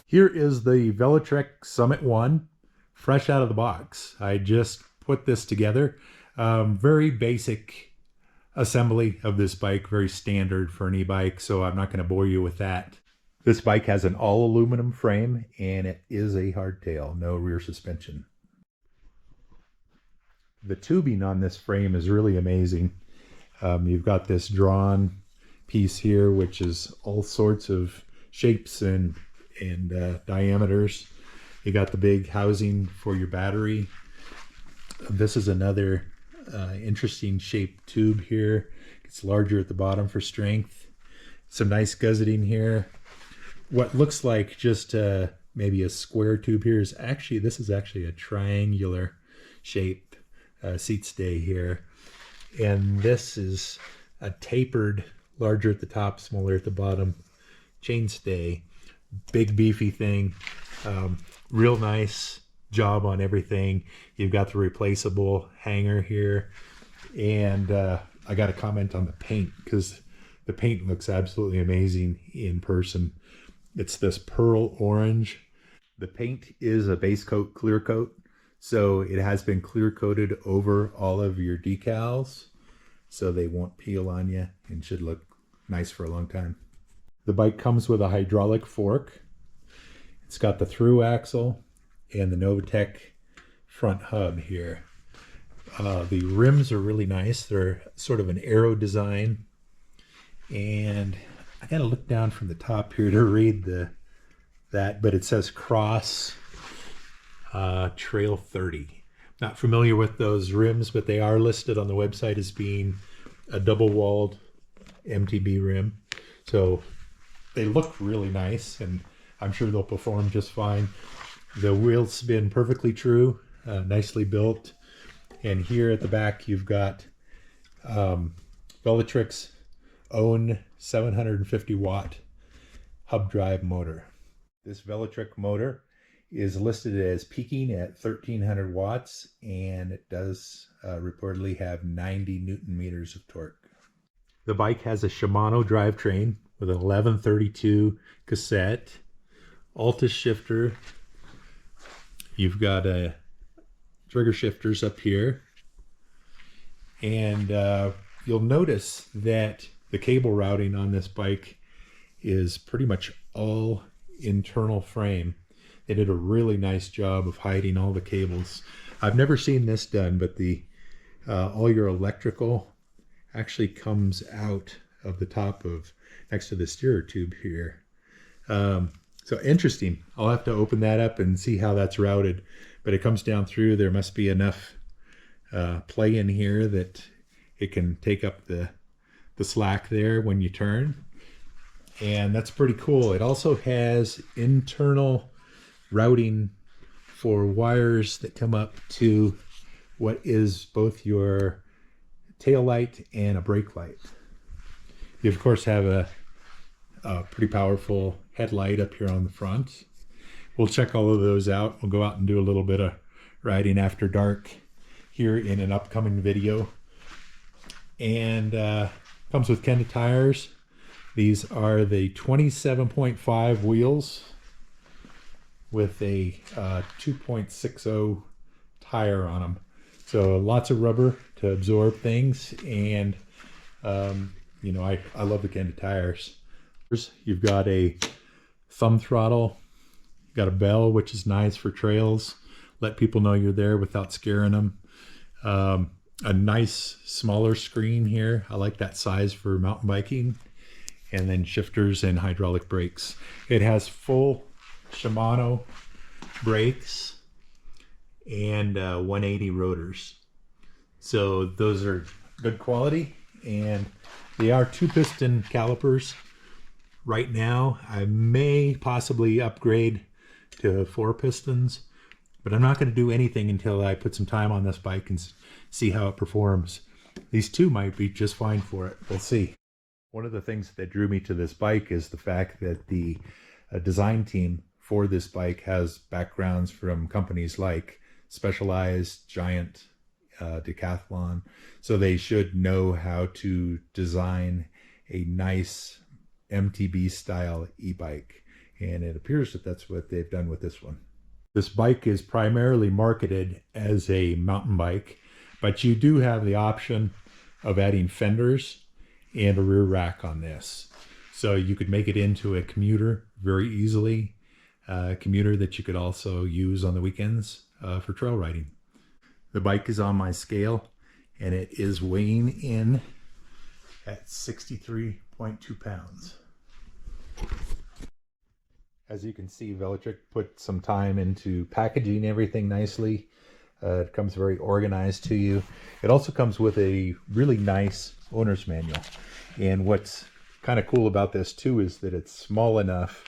Here is the Velotric Summit 1, fresh out of the box. I just put this together. Very basic assembly of this bike, very standard for an e-bike, so I'm not going to bore you with that. This bike has an all aluminum frame and it is a hardtail, no rear suspension. The tubing on this frame is really amazing. You've got this drawn piece here, which is all sorts of shapes and diameters. You got the big housing for your battery. This is another interesting shaped tube here. It's larger at the bottom for strength. Some nice guzzeting here. What looks like just maybe a square tube here is actually, this is actually a triangular shape seat stay here. And this is a tapered, larger at the top, smaller at the bottom, chain stay. Big beefy thing. Real nice job on everything. You've got the replaceable hanger here. And I got to comment on the paint because the paint looks absolutely amazing in person. It's this pearl orange. The paint is a base coat clear coat. So it has been clear coated over all of your decals so they won't peel on you and should look nice for a long time. The bike comes with a hydraulic fork. It's got the through axle and the Novatec front hub here. The rims are really nice. They're sort of an arrow design. And I gotta look down from the top here to read that, but it says Cross Trail 30. Not familiar with those rims, but they are listed on the website as being a double-walled MTB rim. So they look really nice, and I'm sure they'll perform just fine. The wheels spin perfectly true, nicely built. And here at the back, you've got Velotric's own 750 watt hub drive motor. This Velotric motor is listed as peaking at 1300 watts, and it does reportedly have 90 Newton meters of torque. The bike has a Shimano drivetrain with an 1132 cassette, Altus shifter. You've got trigger shifters up here, and you'll notice that the cable routing on this bike is pretty much all internal frame. They did a really nice job of hiding all the cables. I've never seen this done, but the all your electrical actually comes out of the top of next to the steerer tube here. So interesting. I'll have to open that up and see how that's routed, but it comes down through. There must be enough play in here that it can take up the slack there when you turn, and that's pretty cool. It also has internal routing for wires that come up to what is both your tail light and a brake light. You of course have a pretty powerful headlight up here on the front. We'll check all of those out. We'll go out and do a little bit of riding after dark here in an upcoming video. And comes with Kenda tires. These are the 27.5 wheels with a 2.60 tire on them. So lots of rubber to absorb things, and you know, I love the Kenda tires. You've got a thumb throttle, you've got a bell, which is nice for trails. Let people know you're there without scaring them. A nice smaller screen here. I like that size for mountain biking. And then shifters and hydraulic brakes. It has full Shimano brakes and 180 rotors. So those are good quality, and they are 2-piston calipers. Right now, I may possibly upgrade to 4 pistons, but I'm not going to do anything until I put some time on this bike and see how it performs. These two might be just fine for it. We'll see. One of the things that drew me to this bike is the fact that the design team for this bike has backgrounds from companies like Specialized, Giant, Decathlon. So they should know how to design a nice MTB style e-bike. And it appears that that's what they've done with this one. This bike is primarily marketed as a mountain bike, but you do have the option of adding fenders and a rear rack on this. So you could make it into a commuter very easily, a commuter that you could also use on the weekends for trail riding. The bike is on my scale and it is weighing in at 63.2 pounds. As you can see, Velotric put some time into packaging everything nicely. It comes very organized to you. It also comes with a really nice owner's manual. And what's kind of cool about this too is that it's small enough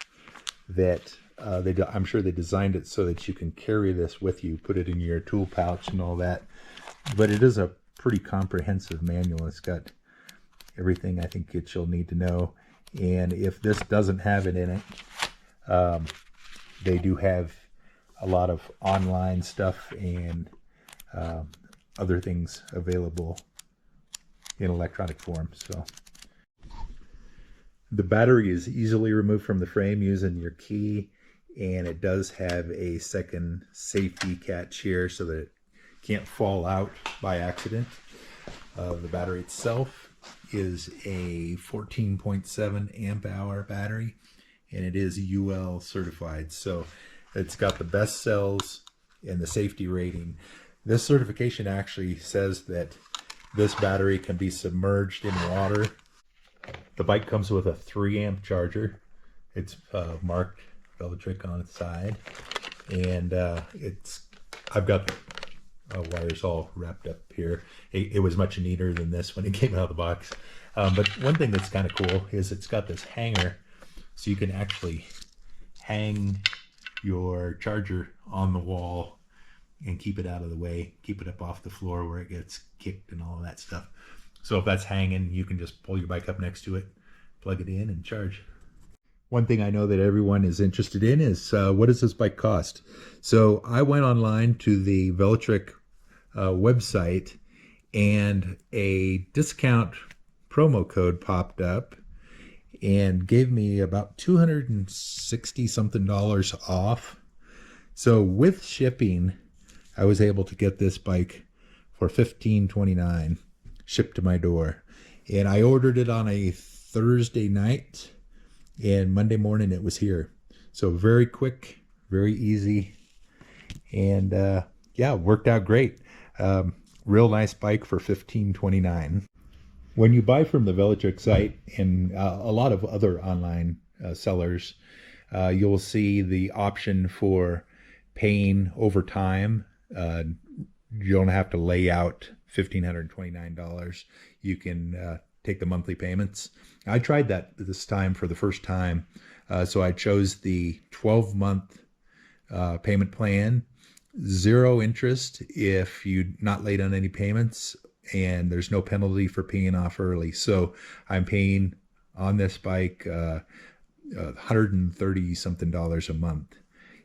that I'm sure they designed it so that you can carry this with you, put it in your tool pouch and all that. But it is a pretty comprehensive manual. It's got everything I think that you'll need to know. And if this doesn't have it in it, they do have a lot of online stuff and other things available in electronic form. So the battery is easily removed from the frame using your key, and it does have a second safety catch here so that it can't fall out by accident. The battery itself is a 14.7 amp hour battery, and it is UL certified, so it's got the best cells and the safety rating. This certification actually says that this battery can be submerged in water. The bike comes with a 3 amp charger. It's marked Velotric on its side, and I've got the wires all wrapped up here. It was much neater than this when it came out of the box. But one thing that's kind of cool is it's got this hanger, so you can actually hang your charger on the wall and keep it out of the way, keep it up off the floor where it gets kicked and all of that stuff. So if that's hanging, you can just pull your bike up next to it, plug it in and charge. One thing I know that everyone is interested in is what does this bike cost? So I went online to the Velotric website, and a discount promo code popped up and gave me about $260 something off. So with shipping, I was able to get this bike for $15.29 shipped to my door. And I ordered it on a Thursday night, and Monday morning it was here. So very quick, very easy, and yeah, worked out great. Real nice bike for $15.29. When you buy from the Velotric site and a lot of other online sellers, you'll see the option for paying over time. You don't have to lay out $1,529. You can take the monthly payments. I tried that this time for the first time. So I chose the 12-month payment plan, 0 interest if you're not late on any payments, and there's no penalty for paying off early. So I'm paying on this bike $130 something a month,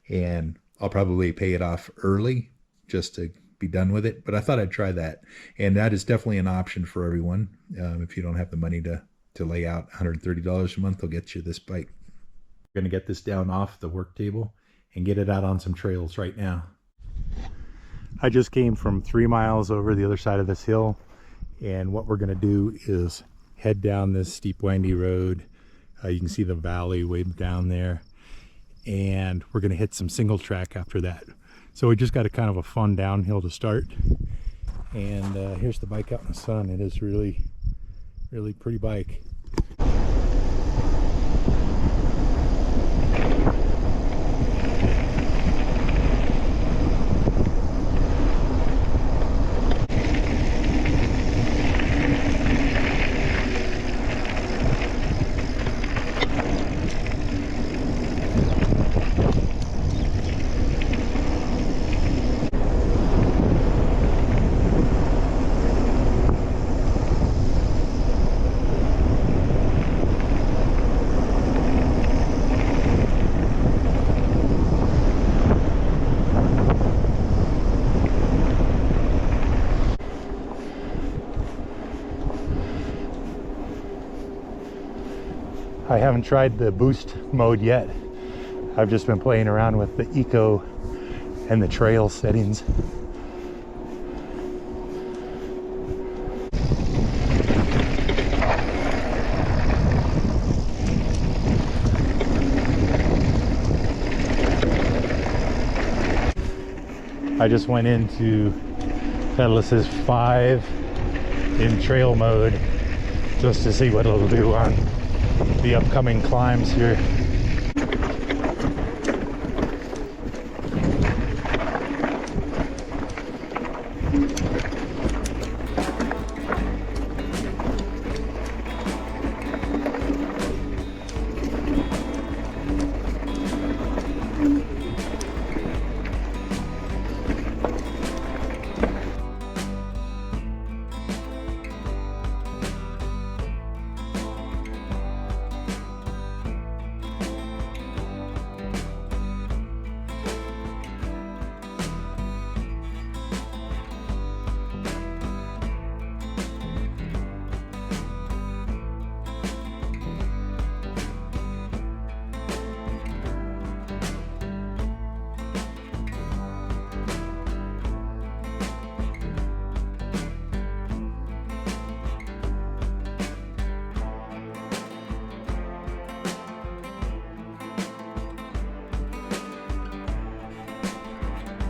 and I'll probably pay it off early just to be done with it. But I thought I'd try that, and that is definitely an option for everyone. If you don't have the money to lay out $130 a month, they'll get you this bike. I'm going to get this down off the work table and get it out on some trails right now. I just came from 3 miles over the other side of this hill, and what we're going to do is head down this steep windy road. You can see the valley way down there, and we're going to hit some single track after that. So we just got a kind of a fun downhill to start, and here's the bike out in the sun. It is really pretty bike. I haven't tried the boost mode yet, I've just been playing around with the eco and the trail settings. I just went into Pedalist's 5 in trail mode just to see what it'll do on the upcoming climbs here.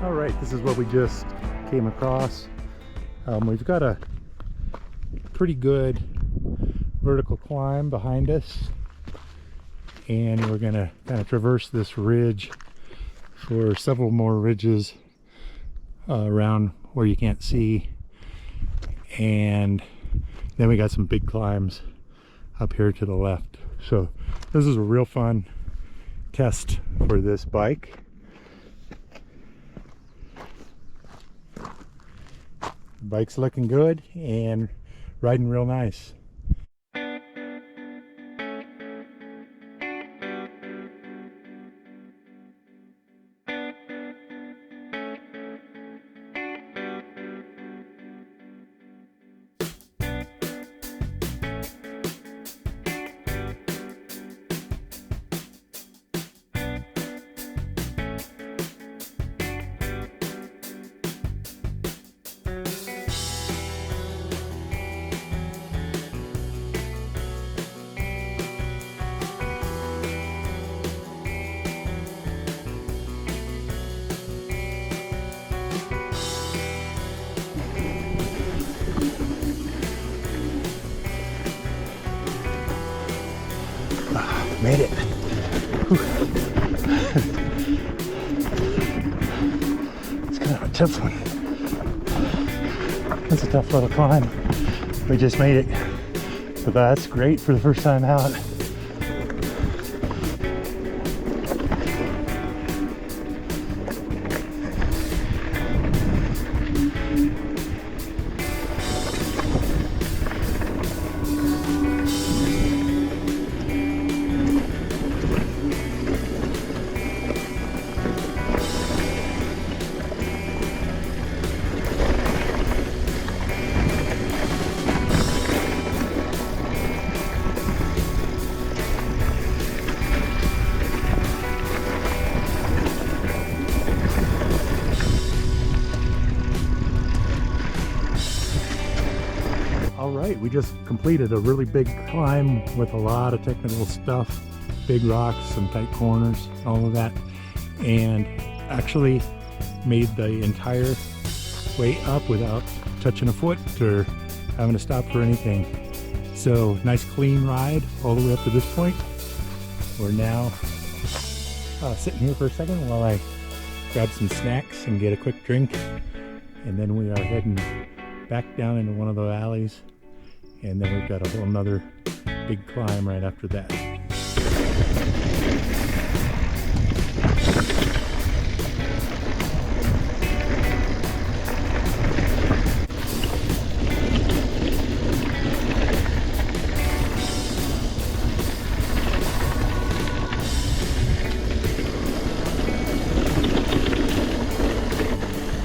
All right, this is what we just came across. We've got a pretty good vertical climb behind us, and we're gonna kind of traverse this ridge for several more ridges around where you can't see, and then we got some big climbs up here to the left. So this is a real fun test for this bike. Bike's looking good and riding real nice. Made it. It's kind of a tough one. That's a tough little climb. We just made it. But that's great for the first time out. Alright, we just completed a really big climb with a lot of technical stuff, big rocks, some tight corners, all of that, and actually made the entire way up without touching a foot or having to stop for anything. So nice clean ride all the way up to this point. We're now sitting here for a second while I grab some snacks and get a quick drink, and then we are heading back down into one of the alleys, and then we've got a whole nother big climb right after that.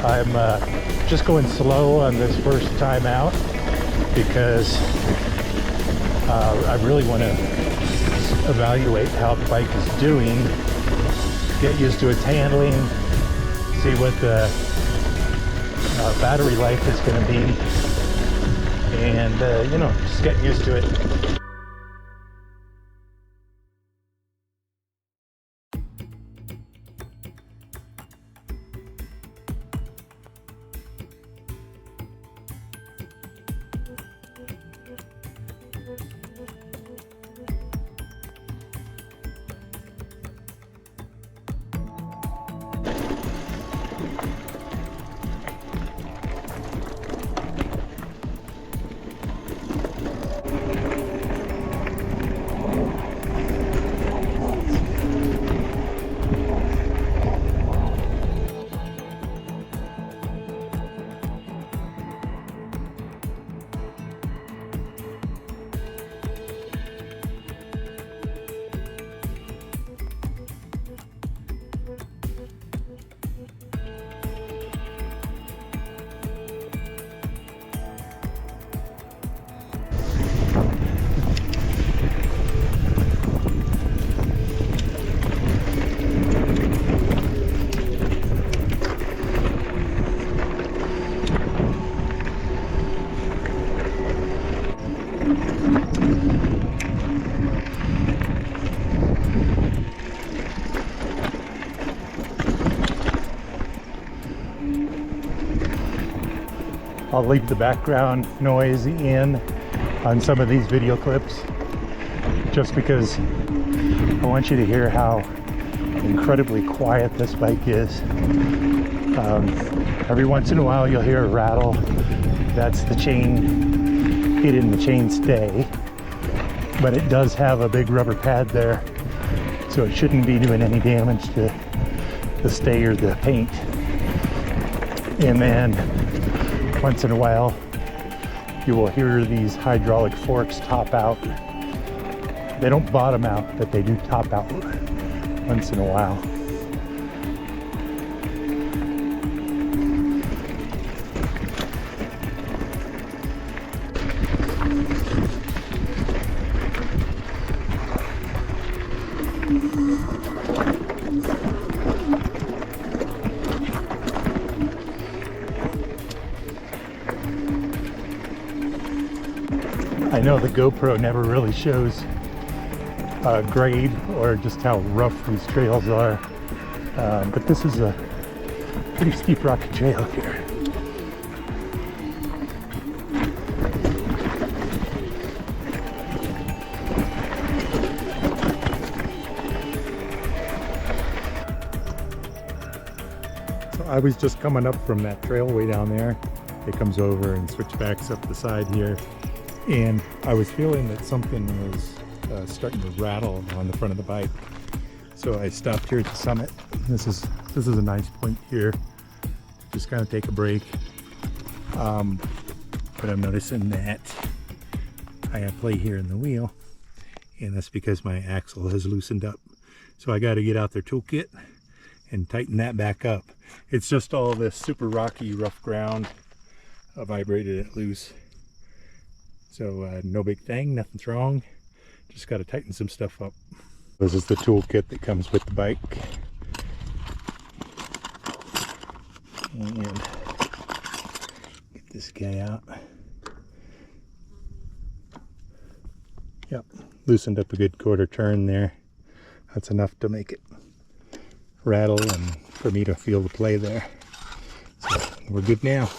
I'm just going slow on this first time out because I really want to evaluate how the bike is doing get used to its handling, see what the battery life is going to be, and you know, just get used to it. I'll leave the background noise in on some of these video clips just because I want you to hear how incredibly quiet this bike is. Every once in a while you'll hear a rattle. That's the chain hitting the chainstay, but it does have a big rubber pad there, so it shouldn't be doing any damage to the stay or the paint. And then once in a while you will hear these hydraulic forks top out. They don't bottom out, but they do top out once in a while. I know the GoPro never really shows grade or just how rough these trails are, but this is a pretty steep rocky trail here. So I was just coming up from that trail way down there. It comes over and switchbacks up the side here. And I was feeling that something was starting to rattle on the front of the bike. So I stopped here at the summit. This is a nice point here. Just kind of take a break. But I'm noticing that I have play here in the wheel, and that's because my axle has loosened up. So I got to get out their toolkit and tighten that back up. It's just all this super rocky, rough ground. I vibrated it loose. So no big thing, nothing's wrong. Just got to tighten some stuff up. This is the toolkit that comes with the bike. And get this guy out. Yep, loosened up a good quarter turn there. That's enough to make it rattle and for me to feel the play there. So we're good now.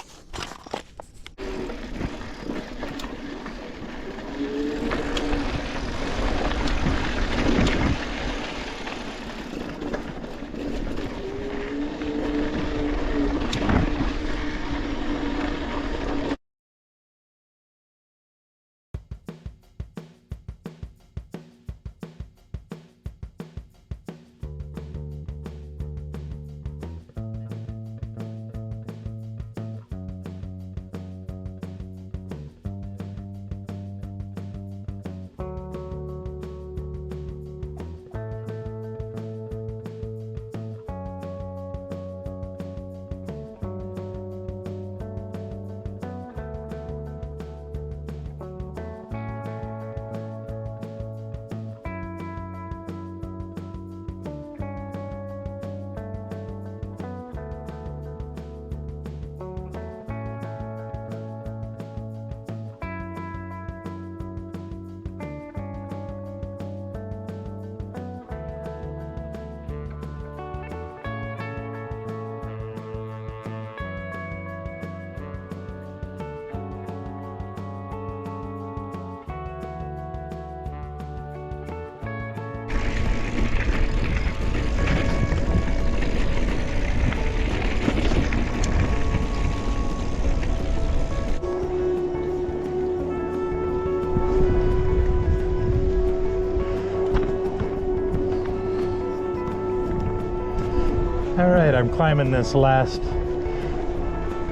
All right, I'm climbing this last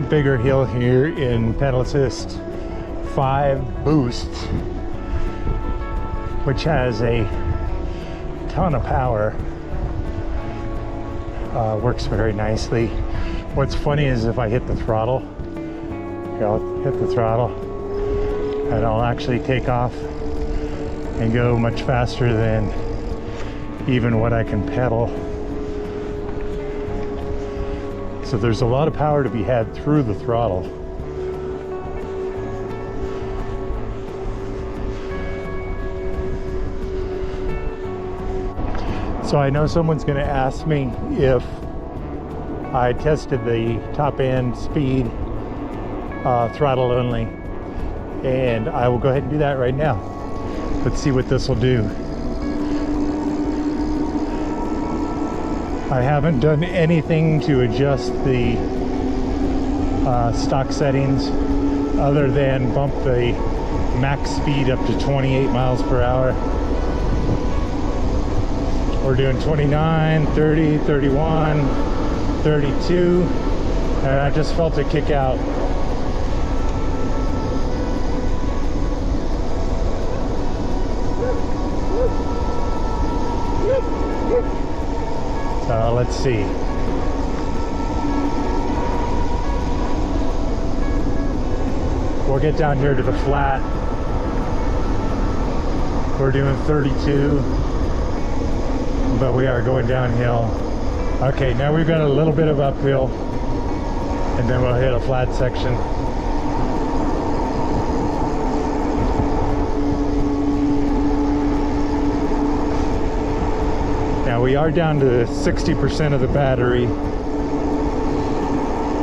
bigger hill here in pedal assist 5 boost, which has a ton of power. Works very nicely. What's funny is if I hit the throttle, here, I'll hit the throttle and I'll actually take off and go much faster than even what I can pedal. So there's a lot of power to be had through the throttle. So I know someone's going to ask me if I tested the top end speed throttle only, and I will go ahead and do that right now. Let's see what this will do. I haven't done anything to adjust the stock settings other than bump the max speed up to 28 miles per hour. We're doing 29, 30, 31, 32, and I just felt it kick out. So let's see. We'll get down here to the flat. We're doing 32, but we are going downhill. Okay, now we've got a little bit of uphill, and then we'll hit a flat section. Now we are down to 60% of the battery,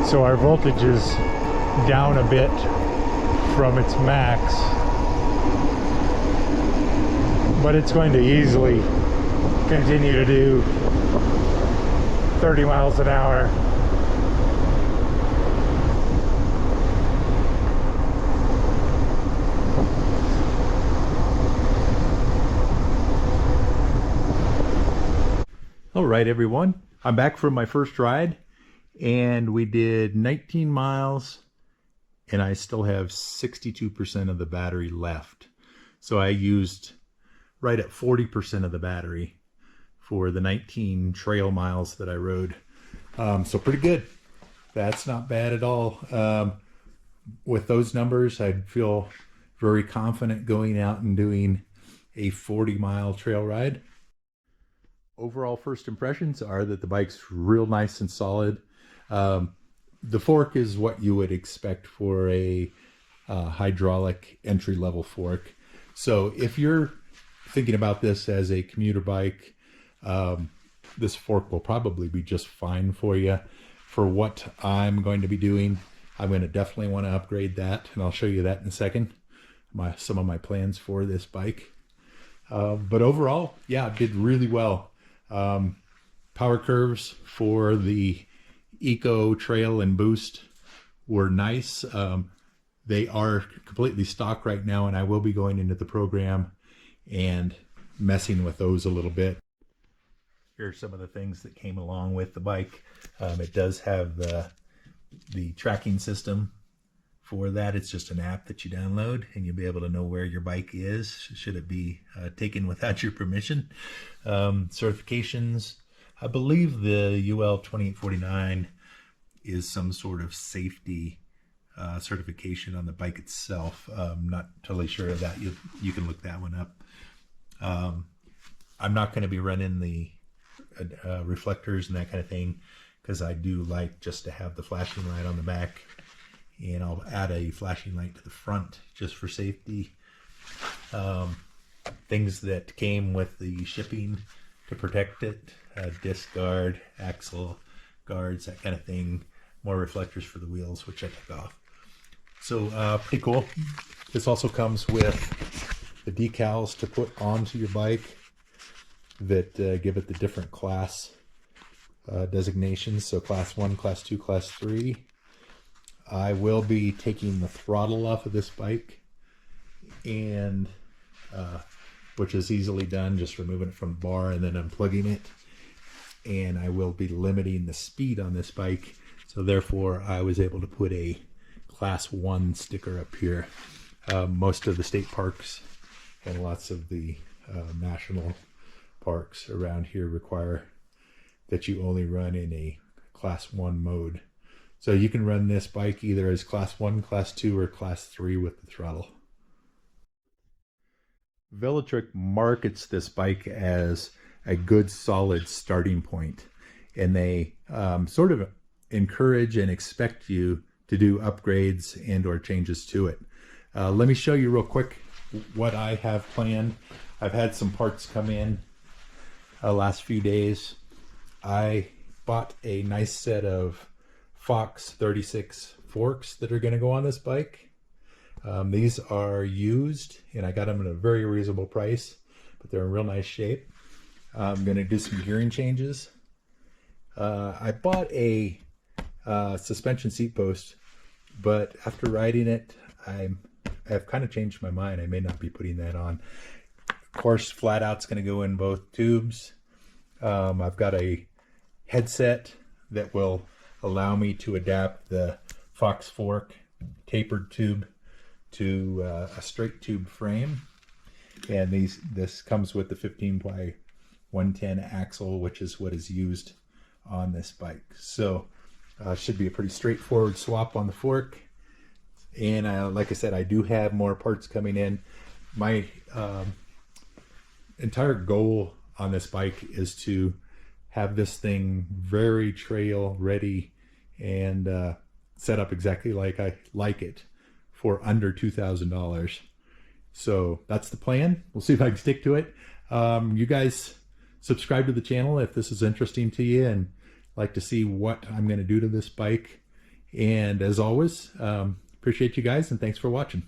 so our voltage is down a bit from its max, but it's going to easily continue to do 30 miles an hour. All right, everyone. I'm back from my first ride, and we did 19 miles, and I still have 62% of the battery left. So I used right at 40% of the battery for the 19 trail miles that I rode. So pretty good. That's not bad at all. With those numbers, I'd feel very confident going out and doing a 40-mile trail ride. Overall first impressions are that the bike's real nice and solid. The fork is what you would expect for a hydraulic entry-level fork. So if you're thinking about this as a commuter bike, this fork will probably be just fine for you. For what I'm going to be doing, I'm going to definitely want to upgrade that, and I'll show you that in a second. Some of my plans for this bike. But overall, yeah, it did really well. Power curves for the Eco, Trail, and Boost were nice. They are completely stock right now, and I will be going into the program and messing with those a little bit. Here are some of the things that came along with the bike. It does have the tracking system. For that, it's just an app that you download, and you'll be able to know where your bike is, should it be taken without your permission. Certifications, I believe the UL 2849 is some sort of safety certification on the bike itself. I'm not totally sure of that. You can look that one up. I'm not going to be running the reflectors and that kind of thing, because I do like just to have the flashing light on the back, and I'll add a flashing light to the front just for safety. Things that came with the shipping to protect it, disc guard, axle guards, that kind of thing. More reflectors for the wheels, which I took off. So pretty cool. This also comes with the decals to put onto your bike that give it the different class designations. So class 1, class 2, class 3. I will be taking the throttle off of this bike, and which is easily done, just removing it from the bar and then unplugging it. and I will be limiting the speed on this bike. So therefore I was able to put a class 1 sticker up here. Most of the state parks and lots of the national parks around here require that you only run in a class 1 mode. So you can run this bike either as class 1, class 2, or class 3 with the throttle. Velotric markets this bike as a good solid starting point, and they sort of encourage and expect you to do upgrades and or changes to it. Let me show you real quick what I have planned. I've had some parts come in last few days. I bought a nice set of Fox 36 forks that are going to go on this bike. These are used, and I got them at a very reasonable price, but they're in real nice shape. I'm going to do some gearing changes. I bought a suspension seat post, but after riding it, I've kind of changed my mind. I may not be putting that on. Of course, flat out's going to go in both tubes. I've got a headset that will allow me to adapt the Fox fork tapered tube to a straight tube frame, and this comes with the 15 by 110 axle, which is what is used on this bike. So should be a pretty straightforward swap on the fork. And like I said, I do have more parts coming in. My entire goal on this bike is to have this thing very trail ready and set up exactly like I like it for under $2,000. So that's the plan. We'll see if I can stick to it. You guys subscribe to the channel if this is interesting to you and like to see what I'm going to do to this bike. And as always, appreciate you guys, and thanks for watching.